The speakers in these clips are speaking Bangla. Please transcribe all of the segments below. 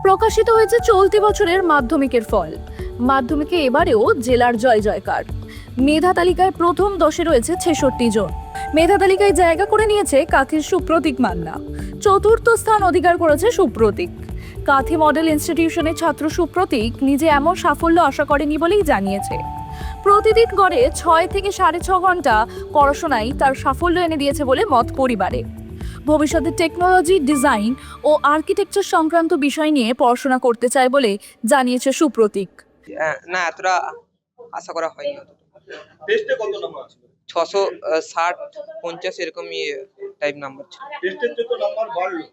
প্রকাশিত হয়েছে চলতি বছরের মাধ্যমিকের ফল। মাধ্যমিকে এবারেও জেলার জয় জয়কার। মেধা তালিকায় প্রথম 10-এ রয়েছে 66 জন। মেধা তালিকায় জায়গা করে নিয়েছে কাঁথির সুপ্রতীক মান্না। চতুর্থ স্থান অধিকার করেছে সুপ্রতীক। কাঁথি মডেল ইনস্টিটিউশনের ছাত্র সুপ্রতীক নিজে এমন সাফল্য আশা করেনি বলেই জানিয়েছে। প্রতিদিন গড়ে 6 থেকে 6.5 ঘন্টা পড়াশোনায় তার সাফল্য এনে দিয়েছে বলে মত পরিবারে। ভবিষ্যতে টেকনোলজি, ডিজাইন ও আর্কিটেকচার সংক্রান্ত বিষয় নিয়ে পড়াশোনা করতে চায় বলে জানিয়েছে সুপ্রতীক। না, এতটা আশা করা হয়নি। টেস্টে কত নাম্বার ছিল? 660 50 এরকমই টাইপ নাম্বার ছিল। টেস্টের চেয়ে তো নাম্বার বাড়লো।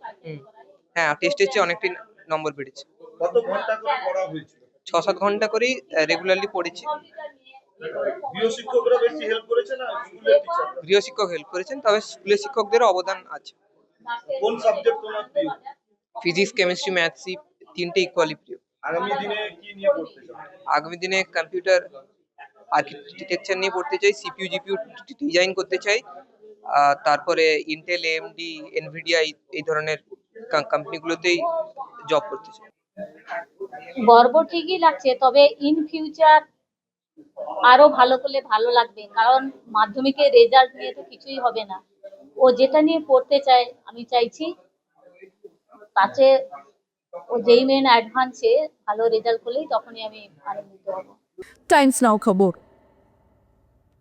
হ্যাঁ, টেস্টের চেয়ে অনেকটাই নম্বর বেড়েছে। কত ঘন্টা করে পড়া হয়েছিল? 6-7 ঘন্টা করেই রেগুলারলি পড়েছি। গৃহ শিক্ষকরা বেশি হেল্প করেছে না স্কুলের টিচাররা? গৃহ শিক্ষক হেল্প করেছেন, তবে স্কুলের শিক্ষকদেরও অবদান আছে। কোন সাবজেক্ট তোমার প্রিয়? ফিজিক্স, কেমিস্ট্রি, ম্যাথস তিনটে ইকুয়ালি প্রিয়। আগামী দিনে কি নিয়ে পড়তে চাও? আগামী দিনে কম্পিউটার আর্কিটেকচার নিয়ে পড়তে চাই, সিপিইউ জিপিইউ ডিজাইন করতে চাই। তারপরে ইন্টেল, এএমডি, এনভিডিয়া এই ধরনের কোম্পানিগুলোতেই জব করতে চাই। গর্ব ঠিকই লাগছে, তবে ইন ফিউচার আরো ভালো করলে ভালো লাগবে, কারণ মাধ্যমিকের রেজাল্ট নিয়ে তো কিছুই হবে না। ও যেটা নিয়ে পড়তে চায়, আমি চাইছি তাতে ও যেই মেন অ্যাডভান্সে ভালো রেজাল্ট করলেই তখনই আমি আনন্দিত হব। টাইমস নাও খবর।